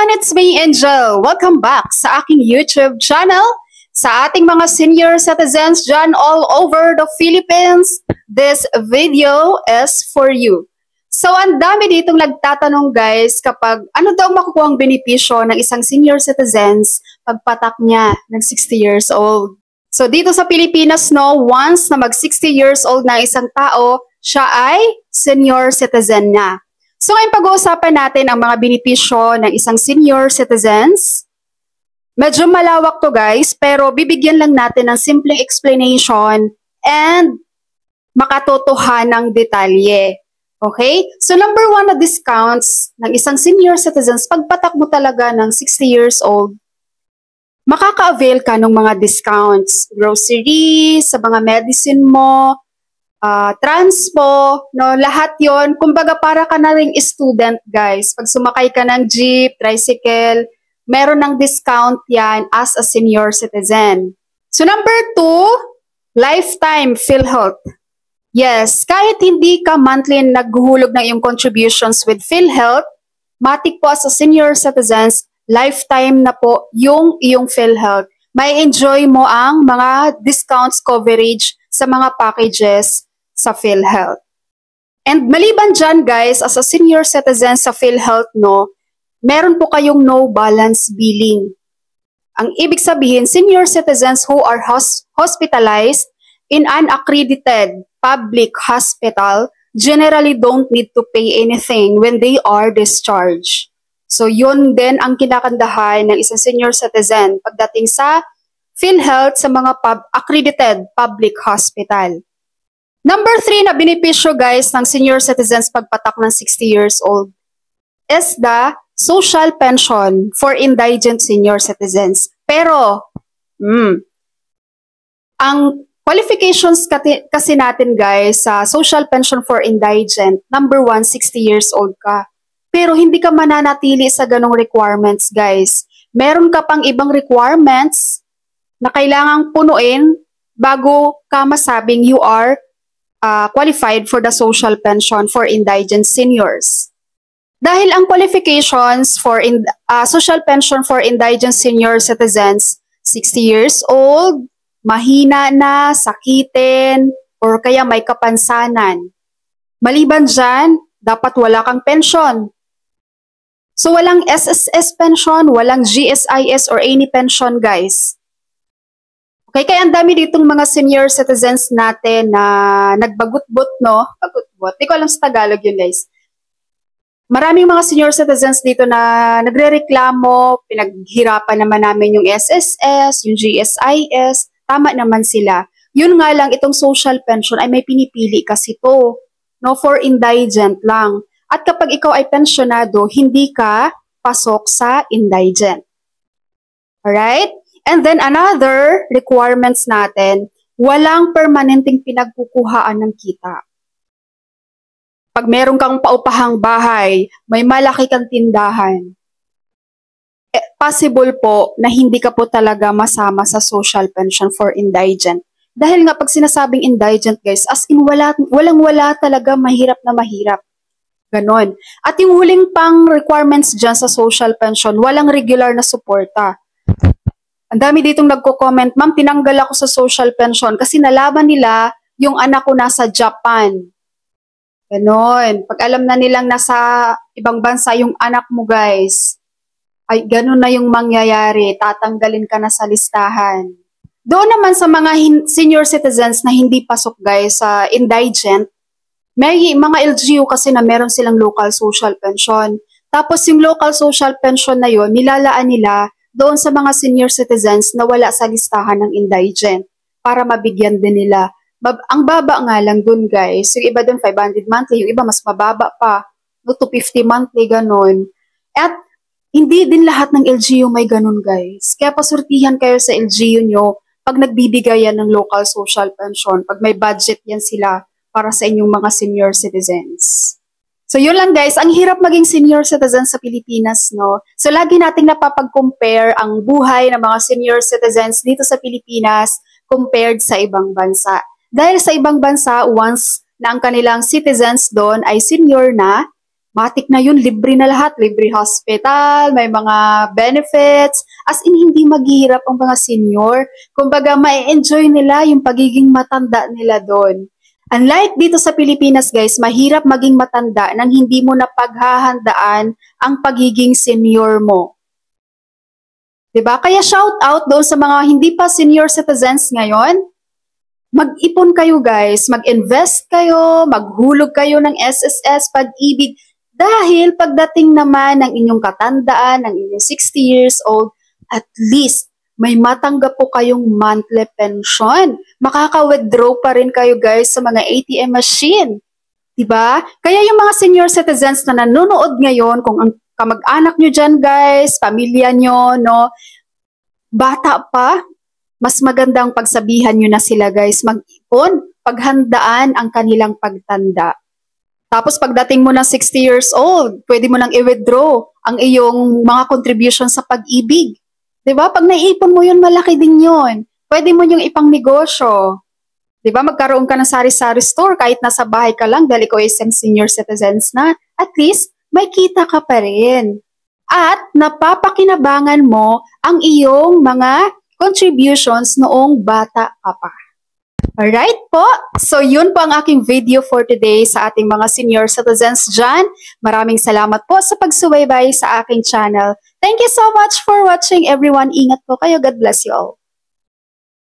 It's me, Angel. Welcome back sa aking YouTube channel. Sa ating mga senior citizens dyan all over the Philippines, this video is for you. So, ang dami ditong nagtatanong guys kapag ano daw makukuha ang benepisyo ng isang senior citizens pagpatak niya ng 60 years old. So, dito sa Pilipinas, once na mag 60 years old na isang tao, siya ay senior citizen na. So ngayon pag-uusapan natin ang mga benepisyo ng isang senior citizens. Medyo malawak to guys, pero bibigyan lang natin ng simpleng explanation and makatotohanang detalye. Okay? So number one na discounts ng isang senior citizens, pagpatak mo talaga ng 60 years old, makaka-avail ka ng mga discounts. Groceries, sa mga medicine mo, transpo, lahat yon. Kumbaga para ka na ring student guys. Pag sumakay ka ng jeep, tricycle, meron ng discount yan as a senior citizen. So number two, lifetime PhilHealth. Yes, kahit hindi ka monthly naghuhulog ng iyong contributions with PhilHealth, matik po as a senior citizens, lifetime na po yung iyong PhilHealth. May enjoy mo ang mga discounts coverage sa mga packages sa PhilHealth. And maliban dyan guys, as a senior citizen sa PhilHealth, meron po kayong no balance billing. Ang ibig sabihin, senior citizens who are hospitalized in an accredited public hospital generally don't need to pay anything when they are discharged. So yun din ang kinakandahan ng isang senior citizen pagdating sa PhilHealth sa mga accredited public hospital. Number 3 na benepisyo guys ng senior citizens pagpatak ng 60 years old is the social pension for indigent senior citizens. Pero, ang qualifications kasi natin guys sa social pension for indigent, number 1, 60 years old ka. Pero hindi ka mananatili sa ganong requirements guys. Meron ka pang ibang requirements na kailangang punuin bago ka masabing you are qualified for the social pension for indigent seniors. Dahil ang qualifications for social pension for indigent senior citizens, 60 years old, mahina na, sakitin, or kaya may kapansanan. Maliban dyan, dapat wala kang pension. So walang SSS pension, walang GSIS or any pension guys. Okay, kaya ang dami ditong mga senior citizens natin na nagbagut-but, Bagut-but. Di ko alam sa Tagalog yun, guys. Maraming mga senior citizens dito na nagre-reklamo, pinaghirapan naman namin yung SSS, yung GSIS, tama naman sila. Yun nga lang, itong social pension ay may pinipili kasi to, for indigent lang. At kapag ikaw ay pensionado, hindi ka pasok sa indigent. Alright? And then another requirements natin, walang permanenteng pinagkukuhaan ng kita. Pag meron kang paupahang bahay, may malaki kang tindahan, possible po na hindi ka po talaga masama sa social pension for indigent. Dahil nga pag sinasabing indigent guys, as in walang-wala talaga, mahirap na mahirap. Ganon. At yung huling pang requirements dyan sa social pension, walang regular na suporta. Ang dami ditong nagko-comment, ma'am, tinanggal ako sa social pension kasi nalaman nila yung anak ko nasa Japan. Ganon. Pag alam na nilang nasa ibang bansa yung anak mo guys, ay ganon na yung mangyayari, tatanggalin ka na sa listahan. Doon naman sa mga senior citizens na hindi pasok guys sa indigent, may mga LGU kasi na meron silang local social pension. Tapos yung local social pension na yon nilalaan nila doon sa mga senior citizens na wala sa listahan ng indigent para mabigyan din nila. Ang baba nga lang dun guys, yung iba dun 500 monthly, yung iba mas mababa pa, 250 monthly, ganon. At hindi din lahat ng LGU may ganon guys. Kaya pasurtihan kayo sa LGU nyo pag nagbibigay yan ng local social pension, pag may budget yan sila para sa inyong mga senior citizens. So yun lang guys, ang hirap maging senior citizen sa Pilipinas, So lagi nating napapag-compare ang buhay ng mga senior citizens dito sa Pilipinas compared sa ibang bansa. Dahil sa ibang bansa, once na ang kanilang citizens doon ay senior na, matik na yun, libre na lahat, libre hospital, may mga benefits, as in hindi maghihirap ang mga senior. Kumbaga, ma-enjoy nila yung pagiging matanda nila doon. Unlike dito sa Pilipinas guys, mahirap maging matanda nang hindi mo na paghahandaan ang pagiging senior mo. 'Di ba? Kaya shout out doon sa mga hindi pa senior citizens ngayon. Mag-ipon kayo guys, mag-invest kayo, maghulog kayo ng SSS, Pag-ibig. Dahil pagdating naman ng inyong katandaan, ng inyong 60 years old, at least may matanggap po kayong monthly pension. Makaka-withdraw pa rin kayo guys sa mga ATM machine. Diba? Kaya yung mga senior citizens na nanonood ngayon, kung ang kamag-anak nyo dyan guys, pamilya nyo, no, bata pa, mas magandang pagsabihan nyo na sila guys, mag-ipon, paghandaan ang kanilang pagtanda. Tapos pagdating mo ng 60 years old, pwede mo nang i-withdraw ang iyong mga contribution sa Pag-ibig. 'Di ba? Pag naipon mo yun, malaki din yun. Pwede mo yung ipang negosyo. 'Di ba? Magkaroon ka ng sari-sari store kahit nasa bahay ka lang dahil ikaw isang senior citizens na. At least, may kita ka pa rin. At napapakinabangan mo ang iyong mga contributions noong bata ka pa. Alright po, so yun po ang aking video for today sa ating mga senior citizens dyan. Maraming salamat po sa pagsubaybay sa aking channel. Thank you so much for watching everyone. Ingat po kayo. God bless you all.